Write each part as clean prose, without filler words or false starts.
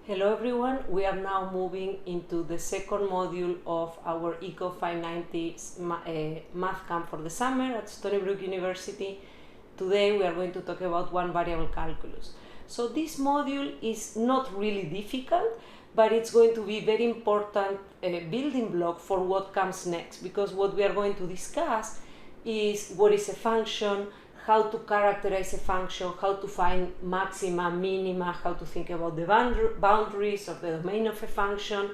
Hello everyone, we are now moving into the second module of our Econ-PhD Math Camp for the summer at Stony Brook University. Today we are going to talk about one variable calculus. So this module is not really difficult, but it's going to be very important building block for what comes next, because what we are going to discuss is what is a function, how to characterize a function, how to find maxima, minima, how to think about the boundaries of the domain of a function,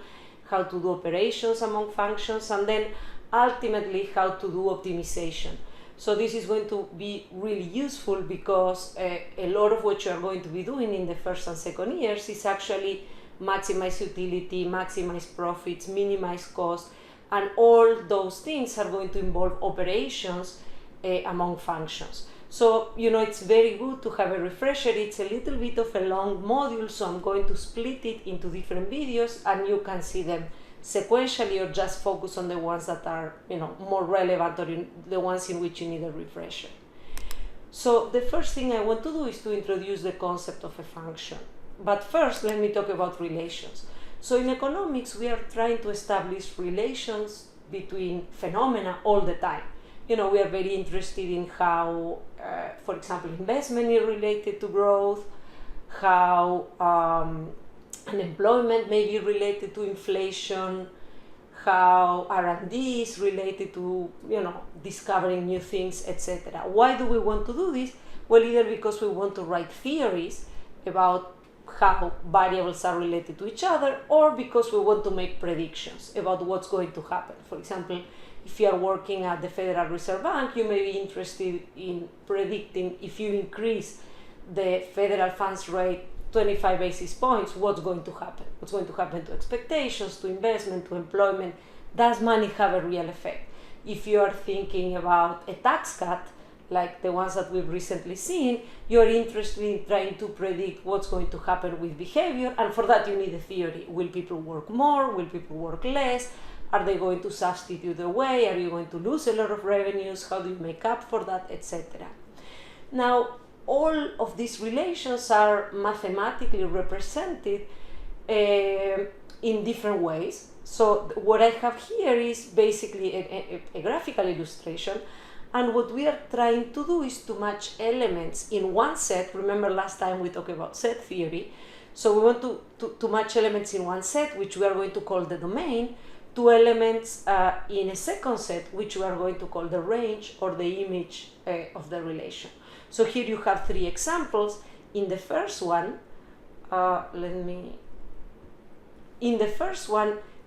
how to do operations among functions, and then ultimately how to do optimization. So this is going to be really useful because a lot of what you are going to be doing in the first and second years is actually maximize utility, maximize profits, minimize cost, and all those things are going to involve operations among functions. So, it's very good to have a refresher. It's a little bit of a long module, so I'm going to split it into different videos and you can see them sequentially or just focus on the ones that are, more relevant, or the ones in which you need a refresher. So the first thing I want to do is to introduce the concept of a function. But first, let me talk about relations. So in economics, we are trying to establish relations between phenomena all the time. We are very interested in how, for example, investment is related to growth, how unemployment may be related to inflation, how R&D is related to, discovering new things, etc. Why do we want to do this? Well, either because we want to write theories about how variables are related to each other, or because we want to make predictions about what's going to happen. For example, if you are working at the Federal Reserve Bank, you may be interested in predicting if you increase the federal funds rate 25 basis points, what's going to happen? What's going to happen to expectations, to investment, to employment? Does money have a real effect? If you are thinking about a tax cut, like the ones that we've recently seen, you're interested in trying to predict what's going to happen with behavior, and for that you need a theory. Will people work more? Will people work less? Are they going to substitute away? Are you going to lose a lot of revenues? How do you make up for that, etc.? Now, all of these relations are mathematically represented in different ways. So what I have here is basically a graphical illustration, and what we are trying to do is to match elements in one set. Remember last time we talked about set theory. So we want to match elements in one set, which we are going to call the domain, to elements in a second set, which we are going to call the range or the image of the relation. So here you have three examples. In the first one, the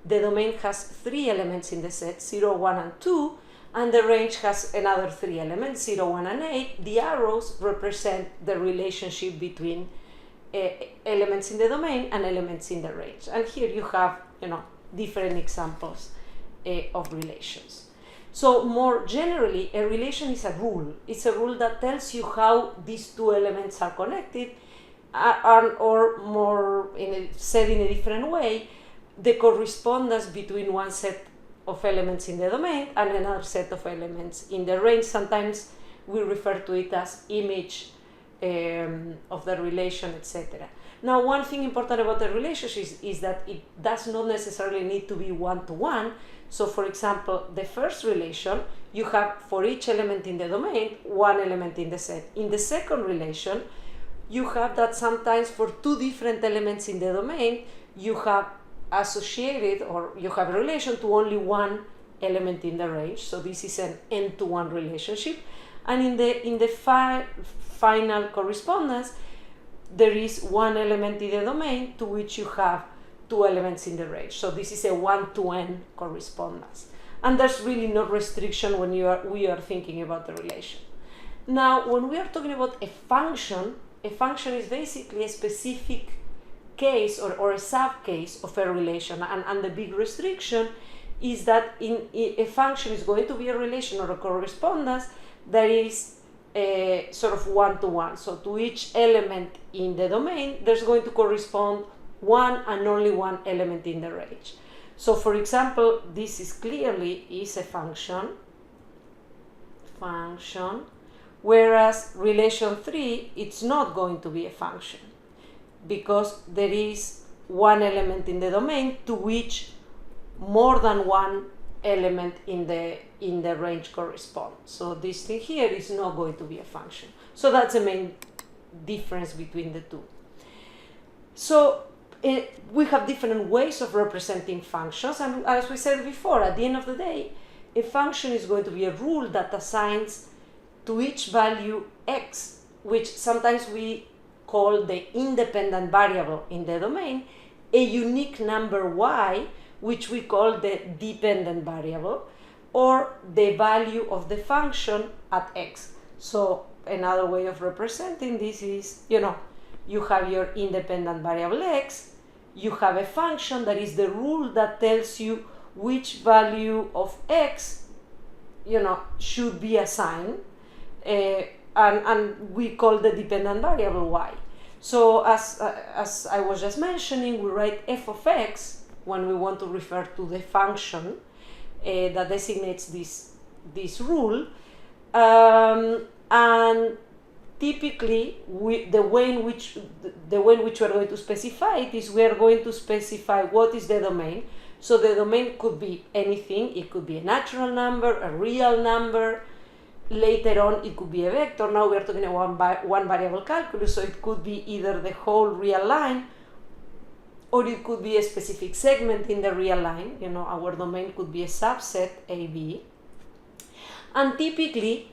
domain has three elements in the set, 0, 1, and 2, and the range has another three elements, 0, 1, and 8. The arrows represent the relationship between elements in the domain and elements in the range. And here you have, different examples of relations. So more generally, a relation is a rule. It's a rule that tells you how these two elements are connected, or more said in a different way, the correspondence between one set of elements in the domain and another set of elements in the range. Sometimes we refer to it as image of the relation, etc. Now, one thing important about the relationship is that it does not necessarily need to be one-to-one. So, for example, the first relation, you have for each element in the domain, one element in the set. In the second relation, you have that sometimes for two different elements in the domain, you have associated, or you have a relation to only one element in the range. So this is an n-to-1 relationship. And in the final correspondence, there is one element in the domain to which you have two elements in the range. So this is a 1-to-n correspondence. And there's really no restriction when we are thinking about the relation. Now, when we are talking about a function is basically a specific case or a sub-case of a relation. And the big restriction is that a function is going to be a relation or a correspondence that is sort of one-to-one. So to each element in the domain, there's going to correspond one and only one element in the range. So for example, this is clearly a function, whereas relation 3, it's not going to be a function, because there is one element in the domain to which more than one element in the range corresponds. So this thing here is not going to be a function. So that's the main difference between the two. So we have different ways of representing functions, and as we said before, at the end of the day, a function is going to be a rule that assigns to each value x, which sometimes we call the independent variable in the domain, a unique number y, which we call the dependent variable, or the value of the function at x. So another way of representing this is, you have your independent variable x, you have a function that is the rule that tells you which value of x, should be assigned, and we call the dependent variable y. So as I was just mentioning, we write f of x when we want to refer to the function that designates this rule, and typically the way in which we are going to specify it is we are going to specify what is the domain. So the domain could be anything. It could be a natural number, a real number. Later on, it could be a vector. Now we are talking about one variable calculus, so it could be either the whole real line, or it could be a specific segment in the real line. Our domain could be a subset AB. And typically,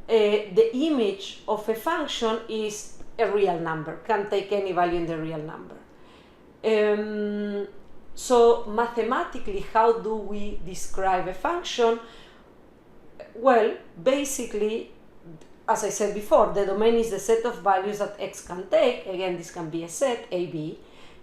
the image of a function is a real number, can take any value in the real number. So mathematically, how do we describe a function? Well, basically, as I said before, the domain is the set of values that x can take. Again, this can be a set, AB.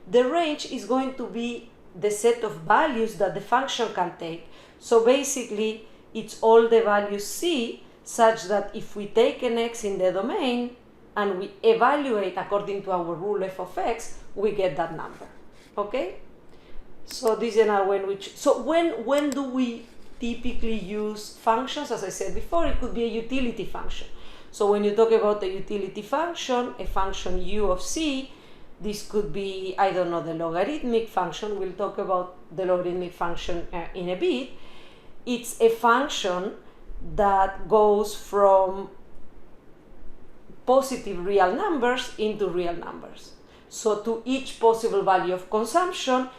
The range is going to be the set of values that the function can take. So basically, it's all the values C, such that if we take an x in the domain and we evaluate according to our rule f of x, we get that number. Okay? So this is another way in which. So when do we typically use functions? As I said before, it could be a utility function. So when you talk about a utility function, a function u of c, this could be, I don't know, the logarithmic function. We'll talk about the logarithmic function in a bit. It's a function that goes from positive real numbers into real numbers. So to each possible value of consumption,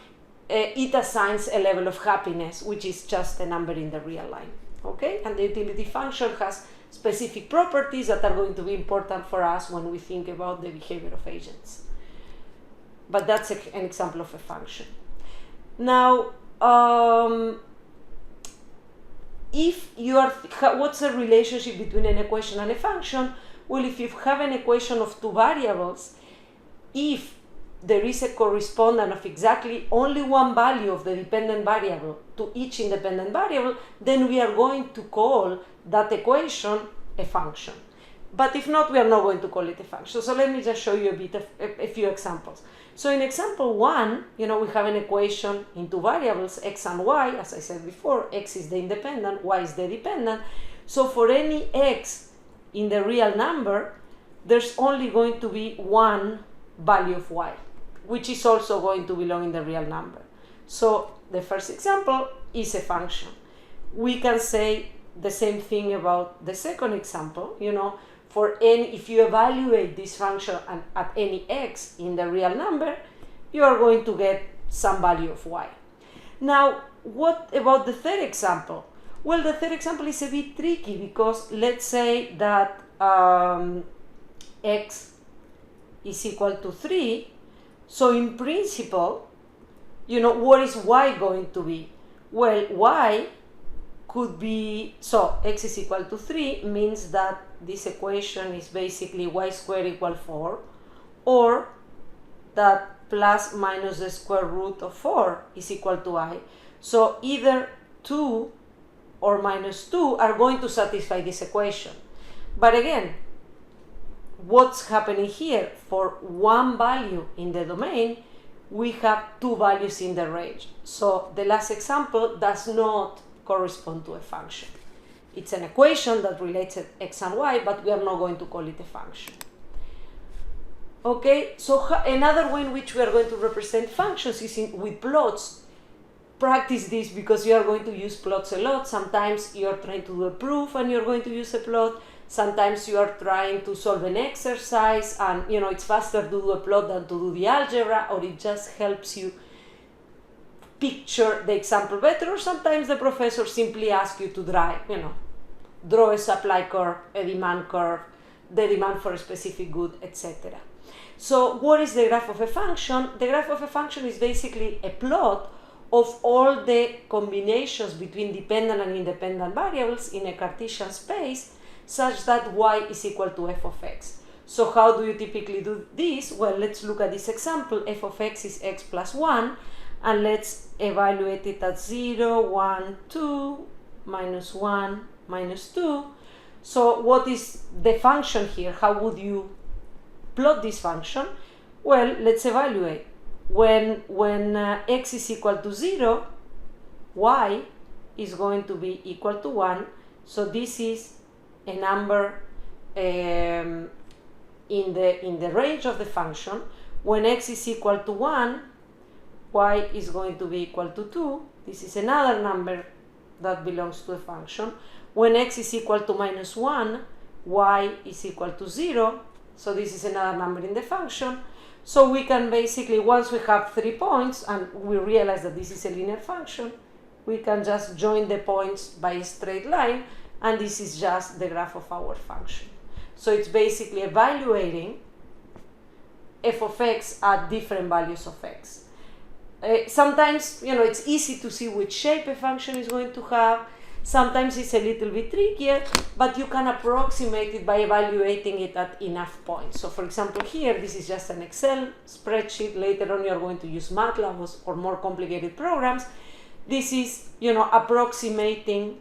it assigns a level of happiness, which is just a number in the real line. Okay? And the utility function has specific properties that are going to be important for us when we think about the behavior of agents. But that's an example of a function. Now, if you are, what's the relationship between an equation and a function? Well, if you have an equation of two variables, if there is a correspondence of exactly only one value of the dependent variable to each independent variable, then we are going to call that equation a function. But if not, we are not going to call it a function. So let me just show you a few examples. So in example 1, we have an equation in two variables, x and y. As I said before, x is the independent, y is the dependent. So for any x in the real number, there's only going to be one value of y, which is also going to belong in the real number. So the first example is a function. We can say the same thing about the second example. For any, if you evaluate this function at any x in the real number, you are going to get some value of y. Now, what about the third example? Well, the third example is a bit tricky because let's say that x is equal to 3. So in principle, what is y going to be? Well, y could be, so x is equal to 3 means that this equation is basically y squared equal 4, or that plus minus the square root of 4 is equal to I. So either 2 or minus 2 are going to satisfy this equation. But again, what's happening here? For one value in the domain, we have two values in the range. So the last example does not correspond to a function. It's an equation that relates x and y, but we are not going to call it a function. Okay, so another way in which we are going to represent functions is with plots. Practice this because you are going to use plots a lot. Sometimes you are trying to do a proof and you're going to use a plot. Sometimes you are trying to solve an exercise and it's faster to do a plot than to do the algebra, or it just helps you picture the example better, or sometimes the professor simply asks you to draw a supply curve, a demand curve, the demand for a specific good, etc. So what is the graph of a function? The graph of a function is basically a plot of all the combinations between dependent and independent variables in a Cartesian space such that y is equal to f of x. So how do you typically do this? Well, let's look at this example. F of x is x plus 1, and let's evaluate it at 0, 1, 2, minus 1, minus 2. So what is the function here? How would you plot this function? Well, let's evaluate. When x is equal to 0, y is going to be equal to 1. So this is a number in the range of the function. When x is equal to 1, y is going to be equal to 2. This is another number that belongs to a function. When x is equal to minus 1, y is equal to 0. So this is another number in the function. So we can basically, once we have 3 points and we realize that this is a linear function, we can just join the points by a straight line, and this is just the graph of our function. So it's basically evaluating f of x at different values of x. Sometimes, it's easy to see which shape a function is going to have. Sometimes it's a little bit trickier, but you can approximate it by evaluating it at enough points. So for example, here, this is just an Excel spreadsheet. Later on, you're going to use MATLAB or more complicated programs. This is, approximating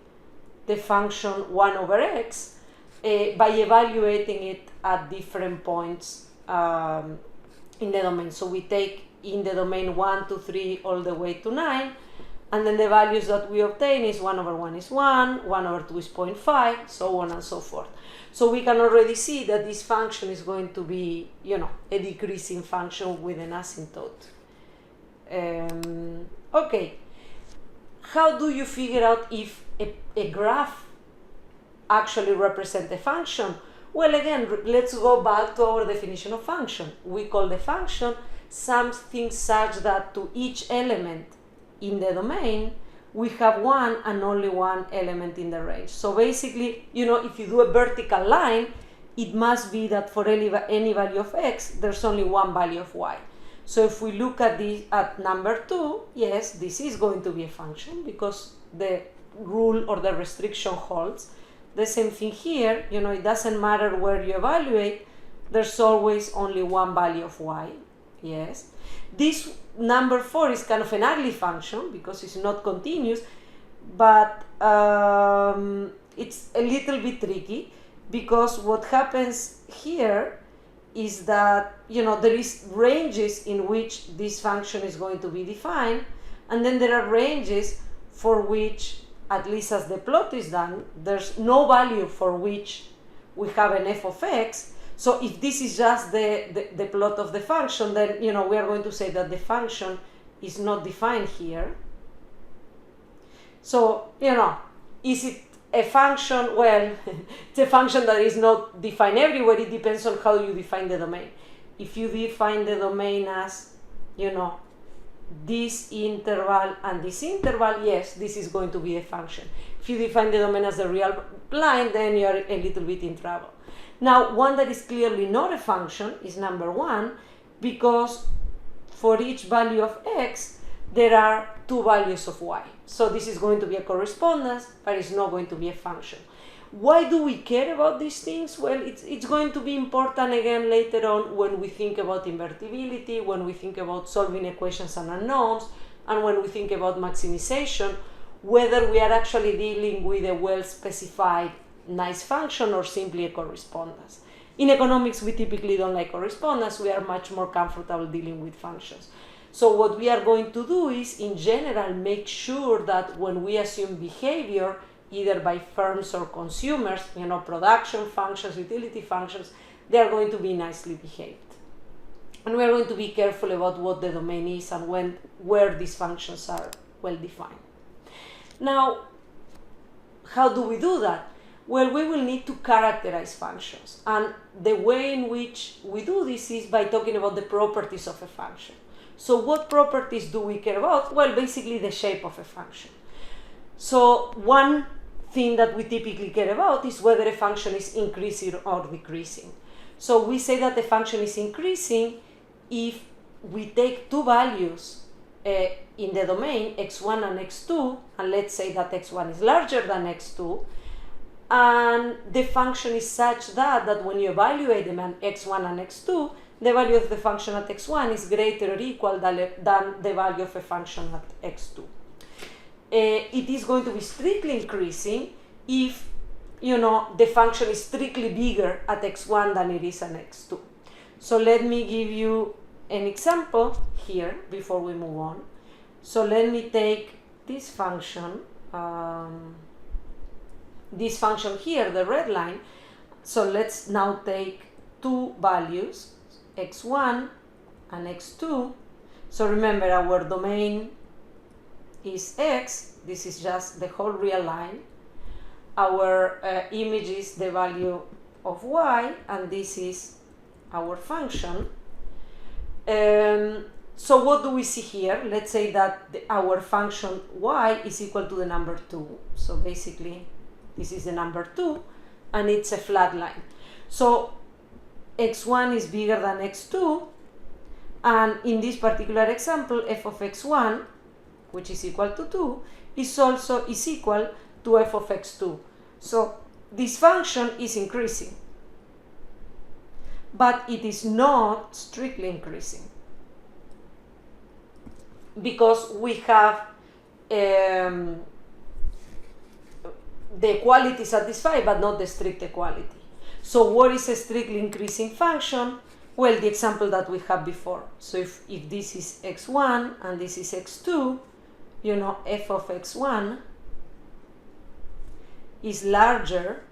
the function 1 over x by evaluating it at different points in the domain. So we take in the domain 1 to 3 all the way to 9. And then the values that we obtain is 1 over 1 is 1, 1 over 2 is 0.5, so on and so forth. So we can already see that this function is going to be, a decreasing function with an asymptote. Okay. How do you figure out if a graph actually represents a function? Well, again, let's go back to our definition of function. We call the function something such that to each element in the domain, we have one and only one element in the range. So basically, if you do a vertical line, it must be that for any value of x, there's only one value of y. So if we look at number 2, yes, this is going to be a function because the rule or the restriction holds. The same thing here, it doesn't matter where you evaluate, there's always only one value of y. Yes. This number 4 is kind of an ugly function because it's not continuous, but it's a little bit tricky because what happens here is that there is ranges in which this function is going to be defined, and then there are ranges for which, at least as the plot is done, there's no value for which we have an f of x. So if this is just the plot of the function, then we are going to say that the function is not defined here. So is it a function? Well, it's a function that is not defined everywhere. It depends on how you define the domain. If you define the domain as this interval and this interval, yes, this is going to be a function. If you define the domain as a real line, then you are a little bit in trouble. Now, one that is clearly not a function is number 1, because for each value of x, there are 2 values of y. So this is going to be a correspondence, but it's not going to be a function. Why do we care about these things? Well, it's going to be important again later on when we think about invertibility, when we think about solving equations and unknowns, and when we think about maximization, whether we are actually dealing with a well-specified nice function or simply a correspondence. In economics, we typically don't like correspondence. We are much more comfortable dealing with functions. So what we are going to do is, in general, make sure that when we assume behavior, either by firms or consumers, production functions, utility functions, they are going to be nicely behaved. And we're going to be careful about what the domain is and where these functions are well defined. Now, how do we do that? Well, we will need to characterize functions. And the way in which we do this is by talking about the properties of a function. So what properties do we care about? Well, basically the shape of a function. So one thing that we typically care about is whether a function is increasing or decreasing. So we say that the function is increasing if we take two values in the domain, x1 and x2, and let's say that x1 is larger than x2, and the function is such that when you evaluate them at x1 and x2, the value of the function at x1 is greater or equal than the value of a function at x2. It is going to be strictly increasing if the function is strictly bigger at x1 than it is at x2. So let me give you an example here before we move on. So let me take this function here, the red line. So let's now take two values, x1 and x2. So remember, our domain is x. This is just the whole real line. Our image is the value of y, and this is our function. So what do we see here? Let's say that our function y is equal to the number 2. So basically, this is the number 2, and it's a flat line. So x1 is bigger than x2, and in this particular example, f of x1, which is equal to 2, is equal to f of x2. So this function is increasing, but it is not strictly increasing, because we have the equality satisfied, but not the strict equality. So what is a strictly increasing function? Well, the example that we had before. So if this is x1 and this is x2, f of x1 is larger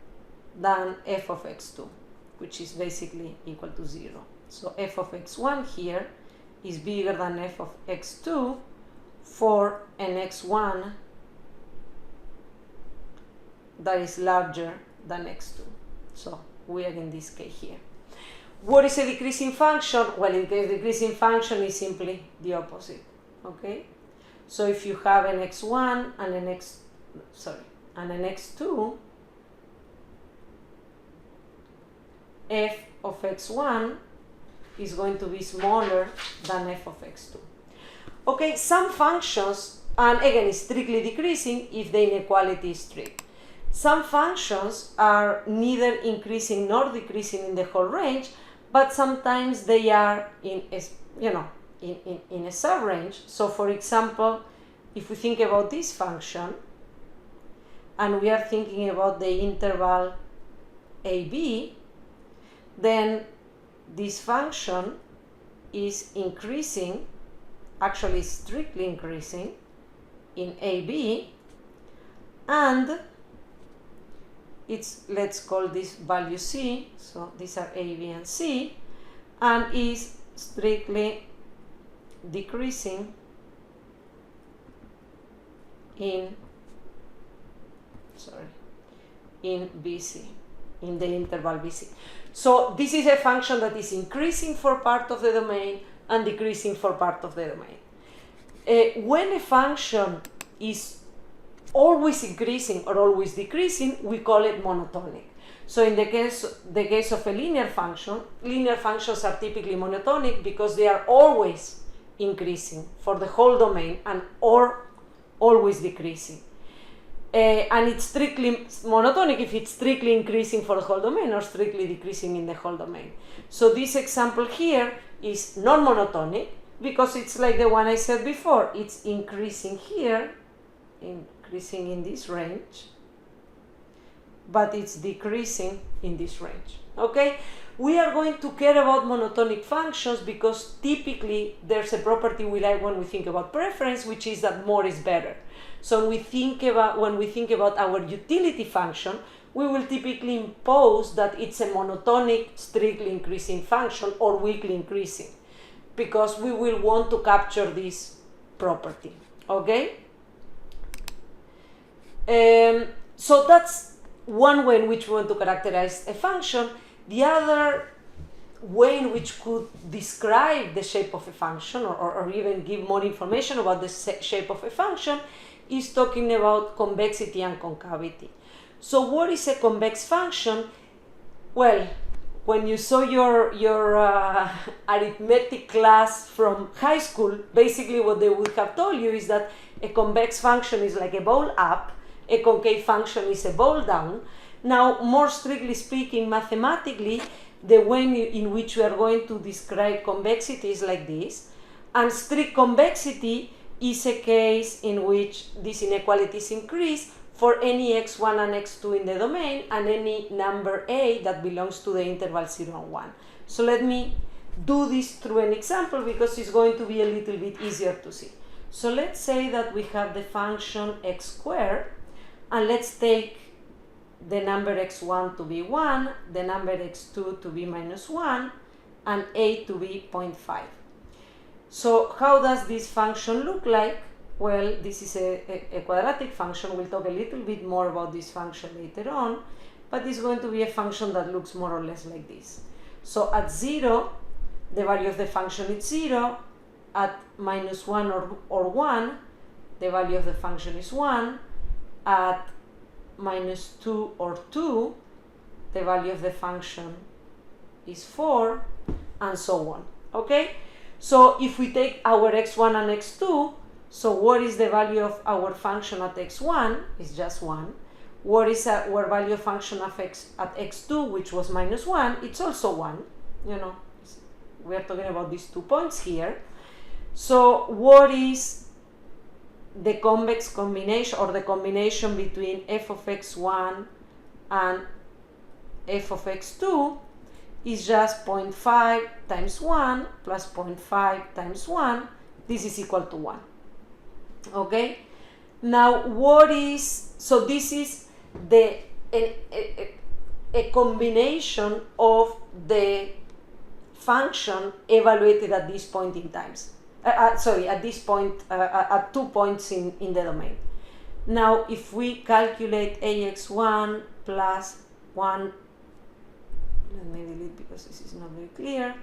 than f of x2, which is basically equal to 0. So f of x1 here is bigger than f of x2 for an x1 that is larger than x2. So we are in this case here. What is a decreasing function? Well, a decreasing function is simply the opposite. Okay? So if you have an x1 and an x2, f of x1 is going to be smaller than f of x2. Okay, some functions, and again, it's strictly decreasing if the inequality is strict. Some functions are neither increasing nor decreasing in the whole range, but sometimes they are in a sub-range. So for example, if we think about this function, and we are thinking about the interval AB, then this function is increasing, actually strictly increasing in AB, and let's call this value C, so these are A, B, and C, and is strictly decreasing in BC, in the interval BC. So this is a function that is increasing for part of the domain and decreasing for part of the domain. When a function is always increasing or always decreasing, we call it monotonic. So in the case of a linear function, linear functions are typically monotonic because they are always increasing for the whole domain or always decreasing. And it's strictly monotonic if it's strictly increasing for the whole domain or strictly decreasing in the whole domain. So this example here is non-monotonic because it's like the one I said before. It's increasing here, increasing in this range, but it's decreasing in this range. Okay? We are going to care about monotonic functions because typically there's a property we like when we think about preference, which is that more is better. So when we think about our utility function, we will typically impose that it's a monotonic, strictly increasing function or weakly increasing. because we will want to capture this property, okay? So that's one way in which we want to characterize a function. The other way in which could describe the shape of a function, or even give more information about the shape of a function, is talking about convexity and concavity. So what is a convex function? Well, when you saw your arithmetic class from high school, basically what they would have told you is that a convex function is like a ball up, a concave function is a ball down. Now, more strictly speaking, mathematically, the way in which we are going to describe convexity is like this. And strict convexity is a case in which these inequalities increase for any x1 and x2 in the domain and any number a that belongs to the interval 0 and 1. So let me do this through an example because it's going to be a little bit easier to see. So let's say that we have the function x squared, and let's take the number x1 to be 1, the number x2 to be -1, and a to be 0.5. So how does this function look like? Well, this is a quadratic function. We'll talk a little bit more about this function later on, but it's going to be a function that looks more or less like this. So at 0, the value of the function is 0. At -1 or 1, the value of the function is 1. At -2 or 2, the value of the function is 4, and so on. Okay? So if we take our x1 and x2, so what is the value of our function at x1? It's just 1. What is our value of function of at x2, which was -1? It's also 1. You know, we are talking about these 2 points here. So what is the convex combination, or the combination between f of x1 and f of x2? Is just 0.5 times 1 plus 0.5 times 1. This is equal to 1. Okay? Now, so this is a combination of the function evaluated at this point in time. At this point, at 2 points in the domain. Now, if we calculate ax1 plus 1, let me delete because this is not very clear,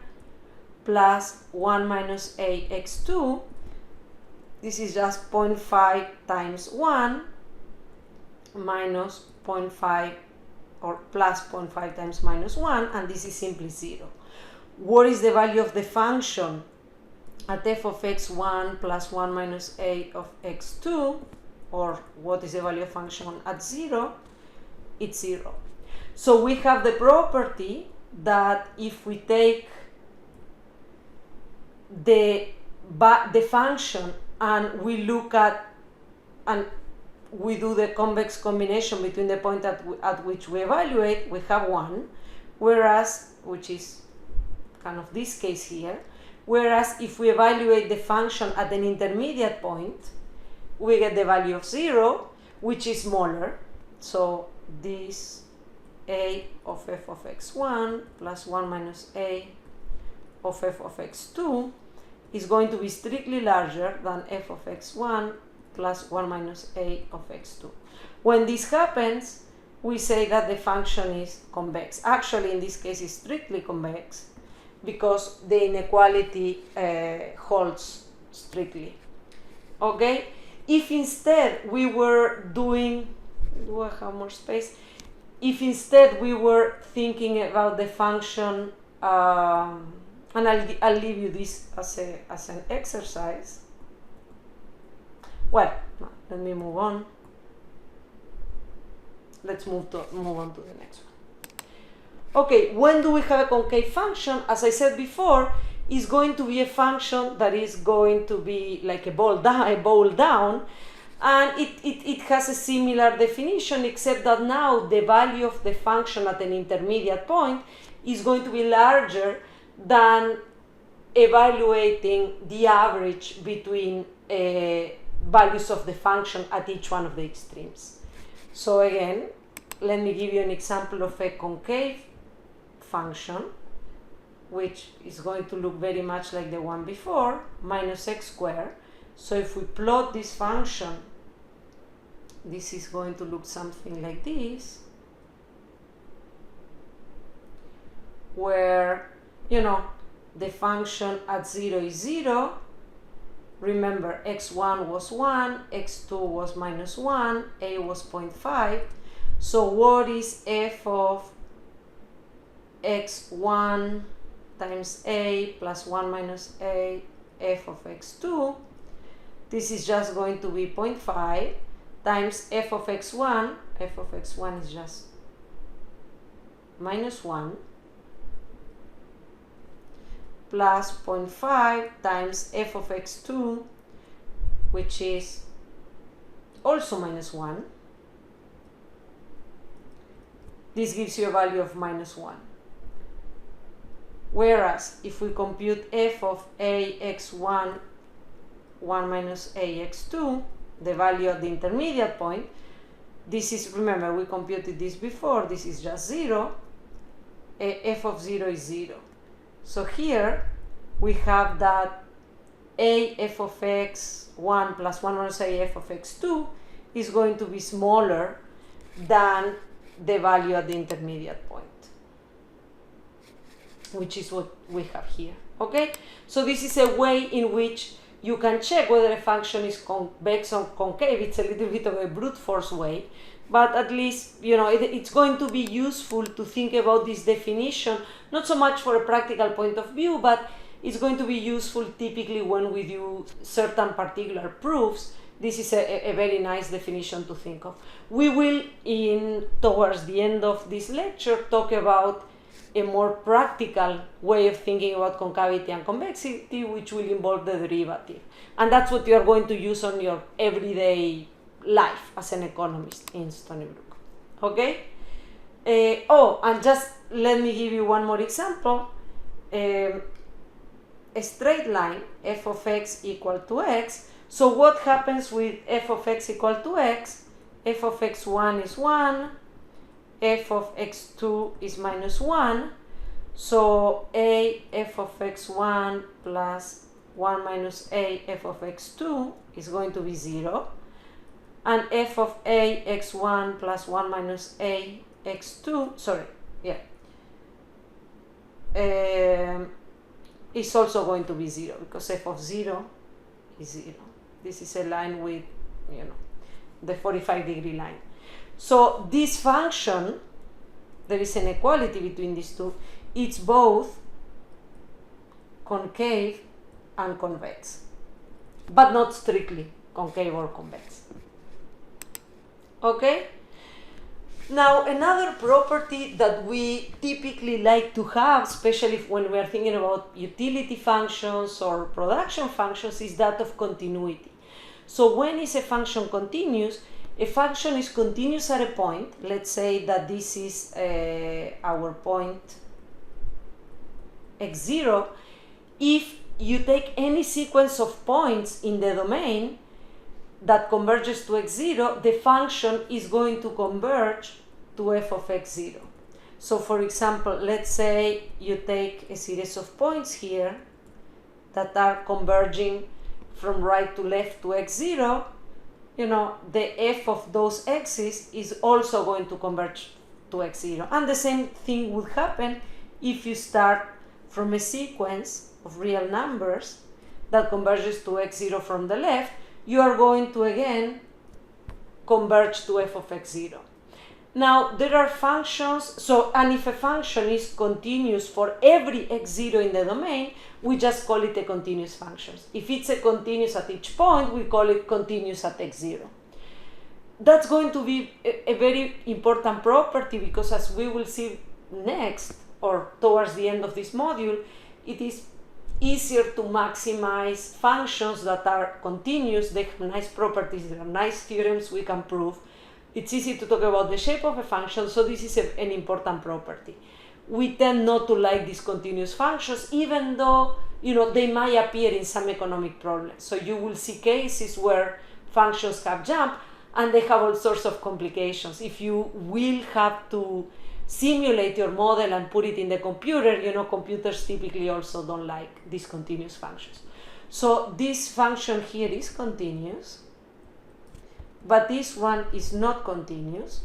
plus 1 minus ax2, this is just 0.5 times 1 minus 0.5 or plus 0.5 times -1, and this is simply 0. What is the value of the function at f of x1 plus 1 minus a of x2, or what is the value of function at 0? It's 0. So we have the property that if we take the function and we look at, and we do the convex combination between the point at which we evaluate, we have 1, whereas, which is kind of this case here, whereas if we evaluate the function at an intermediate point, we get the value of 0, which is smaller. So this a of f of x1 plus 1 minus a of f of x2 is going to be strictly larger than f of x1 plus 1 minus a of x2. When this happens, we say that the function is convex. Actually, in this case, it's strictly convex because the inequality holds strictly. Okay? If instead we were doing, do I have more space? If instead we were thinking about the function, and I'll leave you this as an exercise. Well, let me move on. Let's move on to the next one. Okay, when do we have a concave function? As I said before, is going to be a function that is going to be like a ball down, and it has a similar definition, except that now the value of the function at an intermediate point is going to be larger than evaluating the average between values of the function at each one of the extremes. So again, let me give you an example of a concave function. which is going to look very much like the one before, minus x squared. So if we plot this function, this is going to look something like this, where, the function at 0 is 0. Remember, x1 was 1, x2 was minus 1, a was 0.5. So what is f of x1 times a plus 1 minus a, f of x2? This is just going to be 0.5 times f of x1. F of x1 is just minus 1 plus 0.5 times f of x2, which is also minus 1. This gives you a value of minus 1. Whereas if we compute f of ax1, 1 minus ax2, the value at the intermediate point, this is, remember, we computed this before, this is just 0, f of 0 is 0. So here we have that a f of x1 plus 1 minus a f of x2 is going to be smaller than the value at the intermediate point, which is what we have here. Okay? So this is a way in which you can check whether a function is convex or concave. It's a little bit of a brute force way, but at least, it's going to be useful to think about this definition, not so much for a practical point of view, but it's going to be useful typically when we do certain particular proofs. This is a very nice definition to think of. We will, towards the end of this lecture, talk about a more practical way of thinking about concavity and convexity, which will involve the derivative. And that's what you are going to use on your everyday life as an economist in Stony Brook. Okay? And just let me give you one more example. A straight line, f of x equal to x. So what happens with f of x equal to x? F of x1 is 1, f of x2 is minus 1. So a f of x1 plus 1 minus a f of x2 is going to be 0. And f of a x1 plus 1 minus a x2, is also going to be 0, because f of 0 is 0. This is a line with, the 45-degree line. So this function, there is an equality between these two. It's both concave and convex, but not strictly concave or convex. Okay? Now, another property that we typically like to have, especially when we are thinking about utility functions or production functions, is that of continuity. So when is a function continuous? A function is continuous at a point. Let's say that this is our point x0. If you take any sequence of points in the domain that converges to x0, the function is going to converge to f of x0. So for example, let's say you take a series of points here that are converging from right to left to x0, the f of those x's is also going to converge to x0. And the same thing would happen if you start from a sequence of real numbers that converges to x0 from the left. You are going to again converge to f of x0. Now, there are functions, and if a function is continuous for every x0 in the domain, we just call it a continuous function. If it's a continuous at each point, we call it continuous at x0. That's going to be a very important property, because as we will see next, or towards the end of this module, it is easier to maximize functions that are continuous. They have nice properties, there are nice theorems we can prove. It's easy to talk about the shape of a function, so this is an important property. We tend not to like discontinuous functions, even though they might appear in some economic problems. So you will see cases where functions have jump, and they have all sorts of complications. If you will have to simulate your model and put it in the computer, computers typically also don't like discontinuous functions. So this function here is continuous, but this one is not continuous.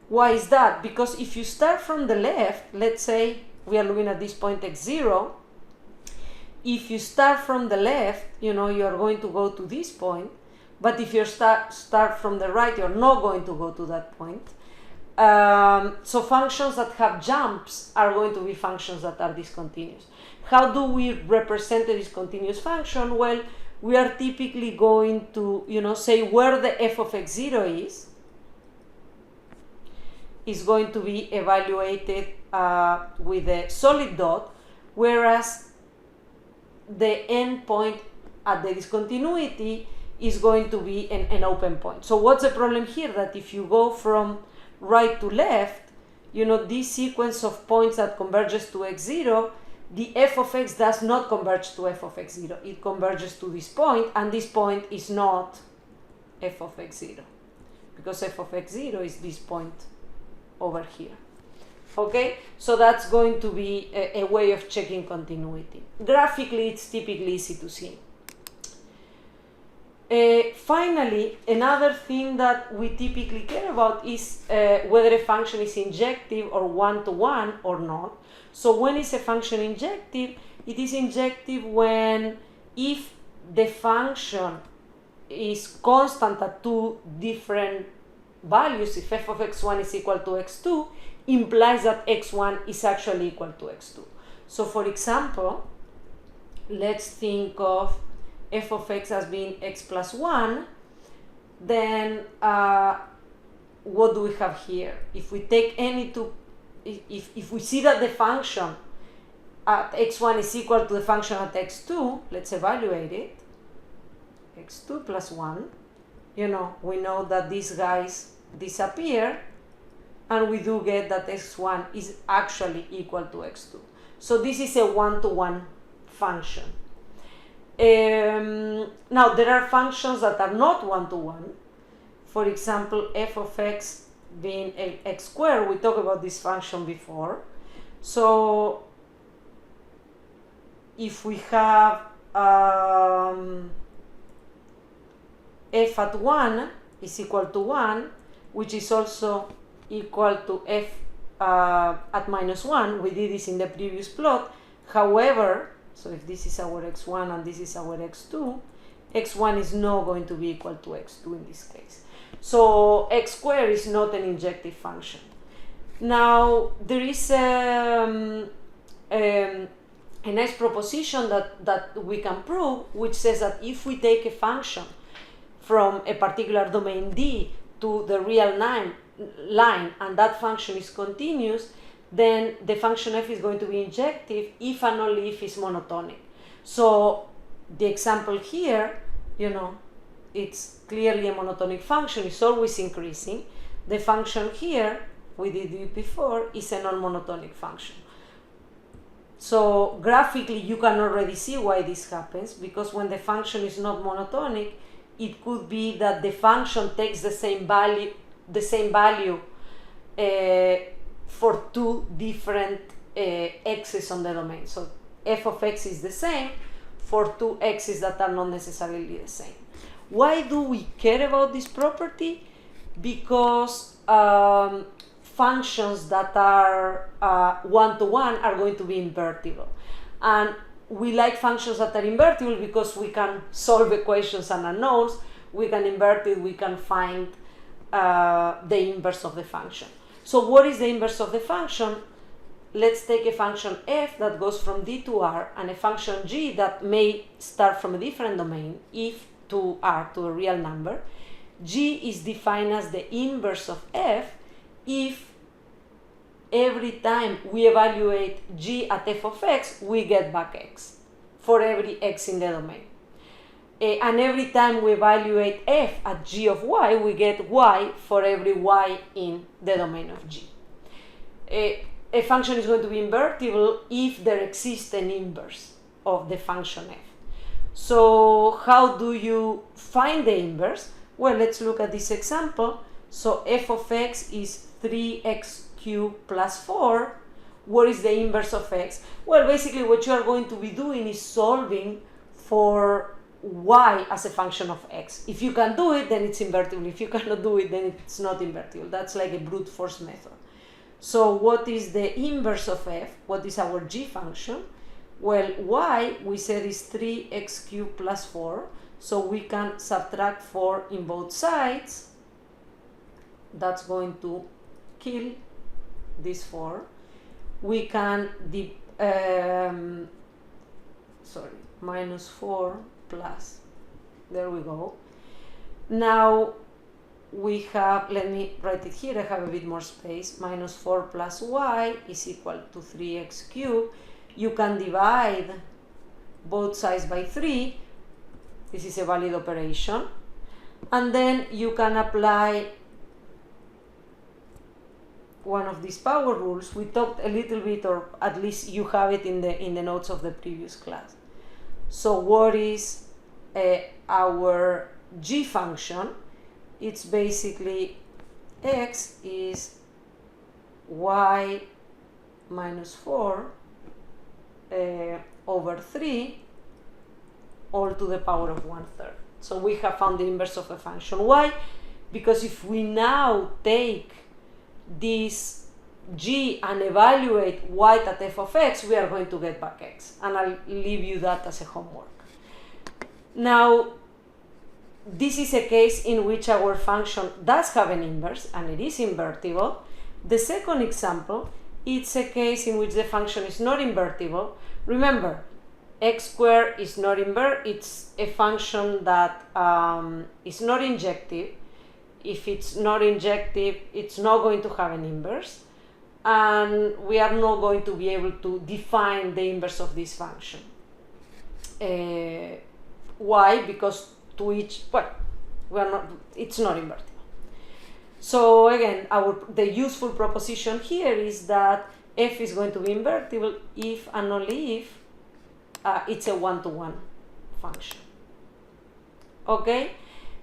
Why is that? Because if you start from the left, let's say we are looking at this point x0, if you start from the left, you are going to go to this point, but if you start from the right, you're not going to go to that point. So functions that have jumps are going to be functions that are discontinuous. How do we represent a discontinuous function? Well, we are typically going to, say where the f of x0 is going to be evaluated with a solid dot, whereas the endpoint at the discontinuity is going to be an open point. So what's the problem here? That if you go from right to left, this sequence of points that converges to x0, the f of x does not converge to f of x0. It converges to this point, and this point is not f of x0, because f of x0 is this point over here. Okay, so that's going to be a way of checking continuity. Graphically, it's typically easy to see. Finally, another thing that we typically care about is whether a function is injective or one-to-one or not. So when is a function injective? It is injective when if the function is constant at two different values, if f of x1 is equal to x2, implies that x1 is actually equal to x2. So for example, let's think of f of x as being x plus 1, then what do we have here? If we take any two, if we see that the function at x1 is equal to the function at x2, let's evaluate it. x2 plus 1, we know that these guys disappear, and we do get that x1 is actually equal to x2. So this is a one-to-one function. Now there are functions that are not one-to-one. For example, f of x being x squared. We talked about this function before. So if we have f at 1 is equal to 1, which is also equal to f at minus 1. We did this in the previous plot. However, so if this is our x1 and this is our x2, x1 is not going to be equal to x2 in this case. So x squared is not an injective function. Now, there is a nice proposition that we can prove, which says that if we take a function from a particular domain D to the real line, and that function is continuous, then the function f is going to be injective if and only if it's monotonic. So the example here, it's clearly a monotonic function, it's always increasing. The function here, we did it before, is a non-monotonic function. So graphically you can already see why this happens, because when the function is not monotonic, it could be that the function takes the same value for two different x's on the domain. So f of x is the same for two x's that are not necessarily the same. Why do we care about this property? Because functions that are one-to-one are going to be invertible. And we like functions that are invertible because we can solve equations and unknowns, we can invert it, we can find the inverse of the function. So what is the inverse of the function? Let's take a function f that goes from D to R and a function g that may start from a different domain, if to R, to a real number. G is defined as the inverse of f if every time we evaluate g at f of x, we get back x for every x in the domain. And every time we evaluate f at g of y, we get y for every y in the domain of g. A function is going to be invertible if there exists an inverse of the function f. So how do you find the inverse? Well, let's look at this example. So f of x is 3x cubed plus 4. What is the inverse of x? Well, basically what you are going to be doing is solving for y as a function of x. If you can do it, then it's invertible. If you cannot do it, then it's not invertible. That's like a brute force method. So what is the inverse of f? What is our g function? Well, y, we said, is 3x cubed plus 4. So we can subtract 4 in both sides. That's going to kill this 4. We can, minus 4 plus, there we go. Now we have, let me write it here, I have a bit more space, minus 4 plus y is equal to 3x cubed. You can divide both sides by 3. This is a valid operation. And then you can apply one of these power rules. We talked a little bit, or at least you have it in the notes of the previous class. So what is our g function? It's basically x is y minus 4 over 3 all to the power of 1/3. So we have found the inverse of a function. Why? Because if we now take this g and evaluate y at f of x, we are going to get back x. And I'll leave you that as a homework. Now, this is a case in which our function does have an inverse and it is invertible. The second example, it's a case in which the function is not invertible. Remember, x squared is not it's a function that is not injective. If it's not injective, it's not going to have an inverse. And we are not going to be able to define the inverse of this function. Why? Because to each, well, it's not invertible. So again, the useful proposition here is that f is going to be invertible if and only if it's a one-to-one function. Okay?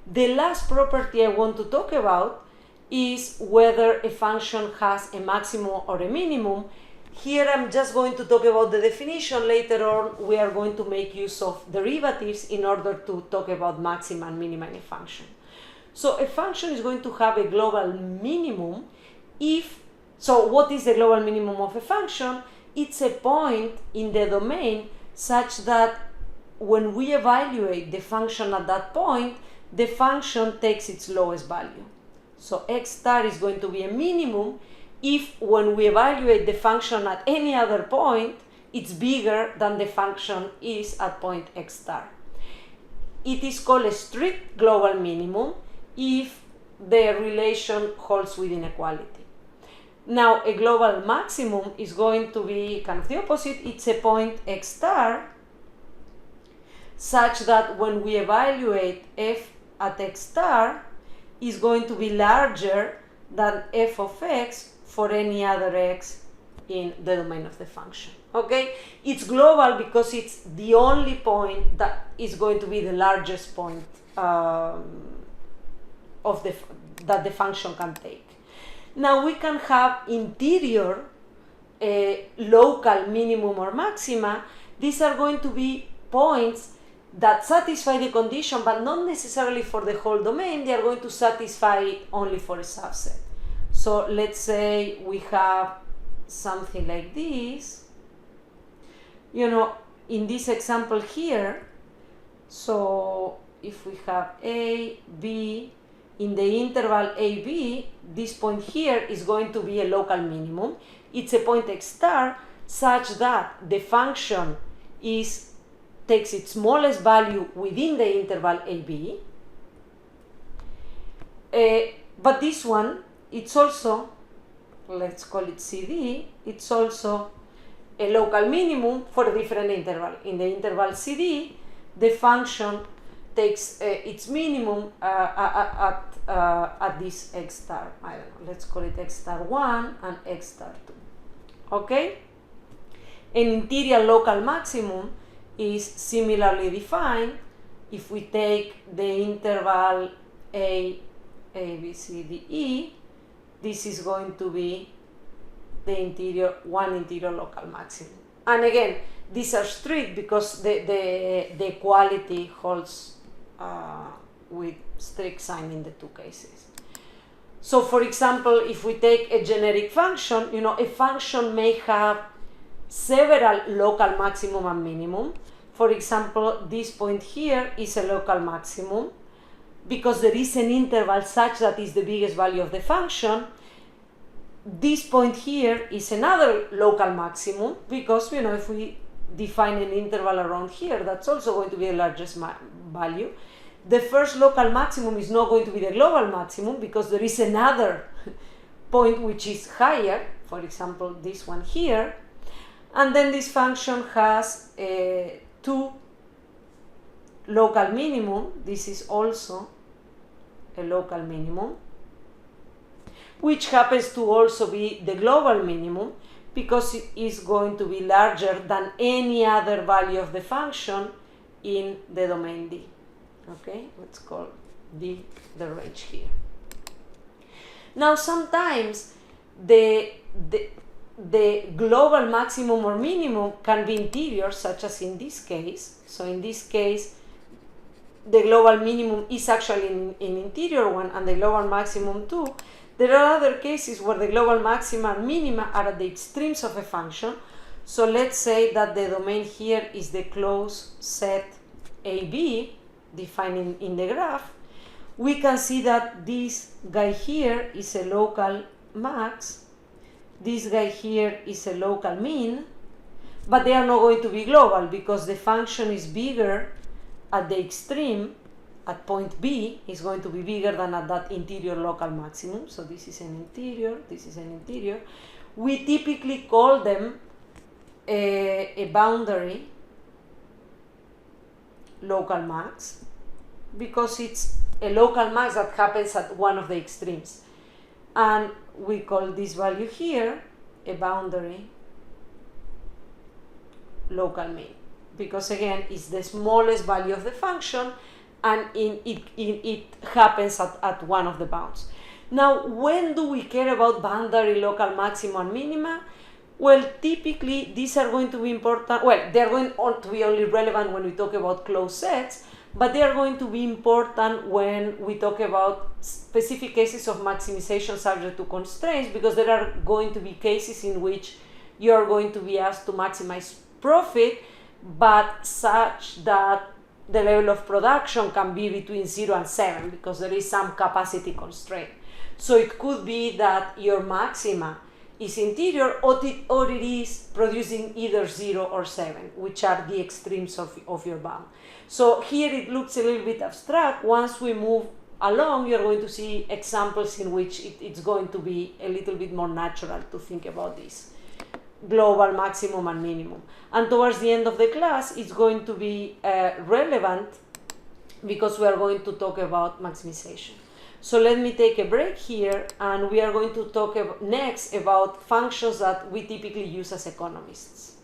The last property I want to talk about is whether a function has a maximum or a minimum. Here I'm just going to talk about the definition. Later on, we are going to make use of derivatives in order to talk about maxima and minima in a function. So a function is going to have a global minimum so what is the global minimum of a function? It's a point in the domain such that when we evaluate the function at that point, the function takes its lowest value. So x star is going to be a minimum if when we evaluate the function at any other point, it's bigger than the function is at point x star. It is called a strict global minimum if the relation holds with inequality. Now, a global maximum is going to be kind of the opposite. It's a point x star such that when we evaluate f at x star is going to be larger than f of x for any other x in the domain of the function. Okay? It's global because it's the only point that is going to be the largest point that the function can take. Now we can have interior local minimum or maxima. These are going to be points that satisfy the condition, but not necessarily for the whole domain. They are going to satisfy it only for a subset. So let's say we have something like this. You know, in this example here, so if we have a, b, in the interval AB, this point here is going to be a local minimum. It's a point x star such that the function takes its smallest value within the interval AB. But this one, it's also, let's call it CD, it's also a local minimum for a different interval. In the interval CD, the function takes its minimum at this x star. I don't know, let's call it x star 1 and x star 2. Okay? An interior local maximum is similarly defined if we take the interval A A, B, C, D, E, this is going to be the one interior local maximum. And again, these are strict because the equality holds with strict sign in the two cases. So for example, if we take a generic function, a function may have several local maximum and minimum. For example, this point here is a local maximum because there is an interval such that is the biggest value of the function. This point here is another local maximum because, if we define an interval around here, that's also going to be the largest value. The first local maximum is not going to be the global maximum because there is another point which is higher, for example, this one here. And then this function has two local minimum. This is also a local minimum, which happens to also be the global minimum because it is going to be larger than any other value of the function in the domain D. Okay, let's call D the range here. Now sometimes the global maximum or minimum can be interior, such as in this case. So in this case, the global minimum is actually an interior one and the global maximum too. There are other cases where the global maxima and minima are at the extremes of a function. So let's say that the domain here is the closed set AB defined in the graph. We can see that this guy here is a local max, this guy here is a local mean, but they are not going to be global because the function is bigger at the extreme. At point B is going to be bigger than at that interior local maximum. So this is an interior, this is an interior. We typically call them a boundary local max because it's a local max that happens at one of the extremes. And we call this value here a boundary local mean because again it's the smallest value of the function and it happens at one of the bounds. Now, when do we care about boundary local maxima and minima? Well, typically these are going to be important. Well, they are going to be only relevant when we talk about closed sets, but they are going to be important when we talk about specific cases of maximization subject to constraints, because there are going to be cases in which you are going to be asked to maximize profit, but such that the level of production can be between 0 and 7 because there is some capacity constraint. So it could be that your maxima is interior or it is producing either 0 or 7, which are the extremes of your bound. So here it looks a little bit abstract. Once we move along, you're going to see examples in which it's going to be a little bit more natural to think about this global maximum and minimum. And towards the end of the class, it's going to be relevant because we are going to talk about maximization. So let me take a break here, and we are going to talk next about functions that we typically use as economists.